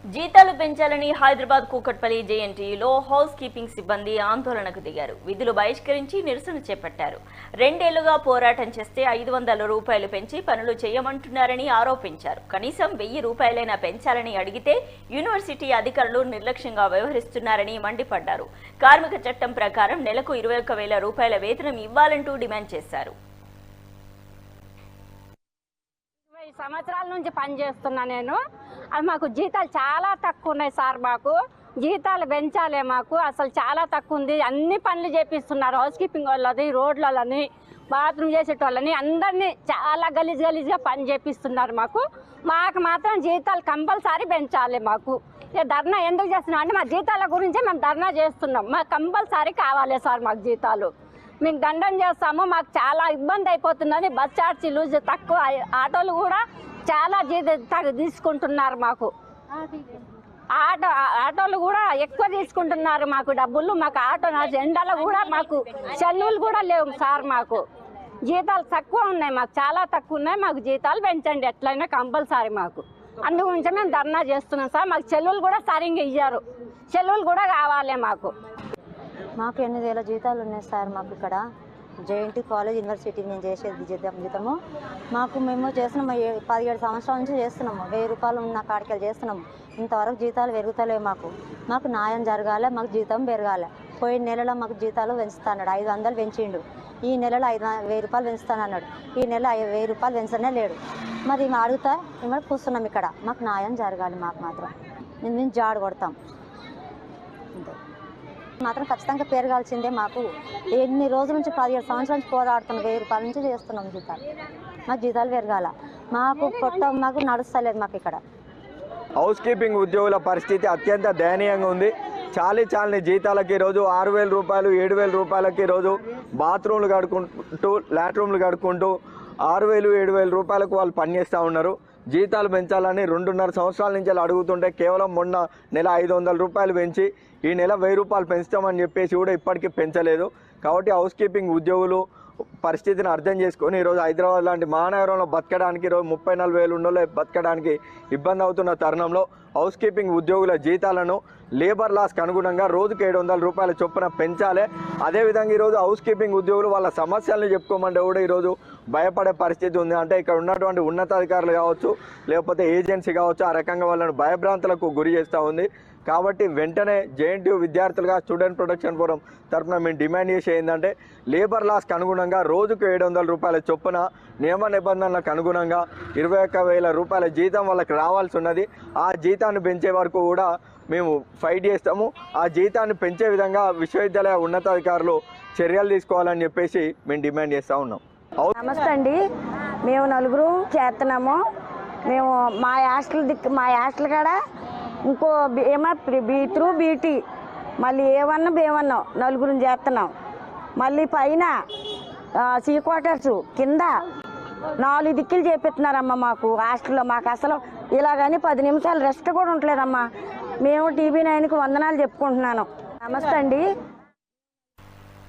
జీతాలు పెంచాలని Hyderabad Kukatpally జేఎన్టీయూలో house keeping సిబ్బంది ఆందోళనకు దిగారు. విధులు బహిష్కరించి నిరసన చేపట్టారు. 2 ఏళ్లుగా పోరాటం చేస్తే 500 రూపాయలు పెంచి పనులు చేయమంటున్నారని ఆరోపించారు. కనీసం 1000 రూపాయలైనా పెంచాలని అడిగితే యూనివర్సిటీ అధికారులు నిర్లక్ష్యంగా వ్యవహరిస్తున్నారని మండిపడ్డారు. కార్మిక చట్టం ప్రకారం నెలకు 21,000 రూపాయల వేతనం ఇవ్వాలంటూ డిమాండ్ చేశారు. సంవత్సరాల నుంచి పనిచేస్తున్నా నేను. అది మాకు జీతాలు చాలా తక్కువ ఉన్నాయి సార్. మాకు జీతాలు పెంచాలే. మాకు అసలు చాలా తక్కువ ఉంది. అన్ని పనులు చేపిస్తున్నారు. హౌస్ కీపింగ్ వాళ్ళని, రోడ్లని, బాత్రూమ్ చేసేటోళ్ళని అందరినీ చాలా గలీజ్గా పని చేపిస్తున్నారు. మాకు మాత్రం జీతాలు కంపల్సరీ పెంచాలి. మాకు ధర్నా ఎందుకు చేస్తున్నాం అంటే మా జీతాల గురించే మేము ధర్నా చేస్తున్నాం. మాకు కంపల్సరీ కావాలి సార్. మాకు జీతాలు మేము దండం చేస్తాము. మాకు చాలా ఇబ్బంది అయిపోతున్నది. బస్ ఛార్జీలు తక్కువ, ఆటోలు కూడా చాలా తీసుకుంటున్నారు. మాకు ఆటోలు కూడా ఎక్కువ తీసుకుంటున్నారు. మాకు డబ్బులు, మాకు ఆటో ఎండలు కూడా మాకు సెలవులు కూడా లేవు సార్. మాకు జీతాలు తక్కువ ఉన్నాయి. మాకు చాలా తక్కువ ఉన్నాయి. మాకు జీతాలు పెంచండి ఎట్లయినా కంపల్సరీ. మాకు అందుగురించి మేము ధర్నా చేస్తున్నాం సార్. మాకు సెలవులు కూడా సరిగ్గా ఇయ్యారు. సెలవులు కూడా కావాలి. మాకు 8,000 జీతాలు ఉన్నాయి సార్. మాకు ఇక్కడ జేఎన్టీ కాలేజ్ యూనివర్సిటీ నేను చేసేది జీతము. మేము చేస్తున్నాము 17 సంవత్సరాల నుంచి చేస్తున్నాము. 1000 రూపాయలు ఉన్న కాడికెళ్ళి చేస్తున్నాము. ఇంతవరకు జీతాలు పెరుగుతలేవు. మాకు న్యాయం జరగాలి. మాకు జీతం పెరగాలి. పోయిన నెలలో మాకు జీతాలు పెంచుతాడు. 500 పెంచిండు. ఈ నెలలో 1000 రూపాయలు పెంచుతానన్నాడు. ఈ నెల 1000 రూపాయలు పెంచనే లేడు. మరి అడుగుతా మేము కూర్చున్నాం ఇక్కడ. మాకు న్యాయం జరగాలి. మాకు మాత్రం మేము జాడు కొడతాం అంతే. మాత్రం ఖచ్చితంగా పెరగాల్సిందే. మాకు ఎన్ని రోజుల నుంచి 17 సంవత్సరాల నుంచి పోరాడుతున్నాం. 1000 రూపాయల నుంచి చేస్తున్నాం జీతాలు. మాకు జీతాలు పెరగాల. మాకు నడుస్తలేదు. మాకు ఇక్కడ హౌస్ కీపింగ్ ఉద్యోగుల పరిస్థితి అత్యంత దయనీయంగా ఉంది. చాలని జీతాలకి ఈరోజు 6,000 రూపాయలు, 7,000 రూపాయలకి ఈరోజు బాత్రూమ్లు కడుక్కుంటూ, లాట్రూమ్లు కడుక్కుంటూ 6,000, 7,000 రూపాయలకు వాళ్ళు పనిచేస్తూ ఉన్నారు. జీతాలు పెంచాలని 2.5 సంవత్సరాల నుంచి అడుగుతుంటే కేవలం మొన్న నెల 500 రూపాయలు పెంచి ఈ నెల 1000 రూపాయలు పెంచుతామని చెప్పేసి కూడా ఇప్పటికీ పెంచలేదు. కాబట్టి హౌస్ కీపింగ్ ఉద్యోగులు పరిస్థితిని అర్థం చేసుకొని ఈరోజు హైదరాబాద్ లాంటి మహానగరంలో బతకడానికి, ఈరోజు 30-40 వేలు ఉన్నోళ్ళే బతకడానికి ఇబ్బంది అవుతున్న తరుణంలో హౌస్ కీపింగ్ ఉద్యోగుల జీతాలను లేబర్ లాస్కి అనుగుణంగా రోజుకు 700 రూపాయల చొప్పున పెంచాలి. అదేవిధంగా ఈరోజు హౌస్ కీపింగ్ ఉద్యోగులు వాళ్ళ సమస్యలను చెప్పుకోమంటే కూడా ఈరోజు భయపడే పరిస్థితి ఉంది. అంటే ఇక్కడ ఉన్నటువంటి ఉన్నతాధికారులు కావచ్చు, లేకపోతే ఏజెన్సీ కావచ్చు, ఆ రకంగా వాళ్ళను భయభ్రాంతులకు గురి చేస్తూ ఉంది. కాబట్టి వెంటనే జేఎన్టీయూ విద్యార్థులుగా స్టూడెంట్ ప్రొటెక్షన్ ఫోరం తరఫున మేము డిమాండ్ చేసి ఏంటంటే లేబర్ లాస్కి అనుగుణంగా రోజుకు 700 రూపాయల చొప్పున నియమ నిబంధనలకు అనుగుణంగా 21,000 రూపాయల జీతం వాళ్ళకి రావాల్సి ఉన్నది. ఆ జీతాన్ని పెంచే వరకు కూడా మేము ఫైట్ చేస్తాము. ఆ జీతాన్ని పెంచే విధంగా విశ్వవిద్యాలయ ఉన్నతాధికారులు చర్యలు తీసుకోవాలని చెప్పేసి మేము డిమాండ్ చేస్తూ ఉన్నాం. నమస్తే అండి. మేము 4 చేస్తున్నాము. మేము మా హాస్టల్ కాడ ఇంకో B through BT మళ్ళీ A1 B1 4 చేస్తున్నాం. మళ్ళీ పైన C క్వార్టర్స్ కింద 4 దిక్కులు చేపిస్తున్నారమ్మా మాకు హాస్టల్లో. మాకు అసలు ఇలాగని 10 నిమిషాలు రెస్ట్ కూడా ఉండలేదమ్మా. మేము TV9కి వందనాలు చెప్పుకుంటున్నాను. నమస్తే అండి.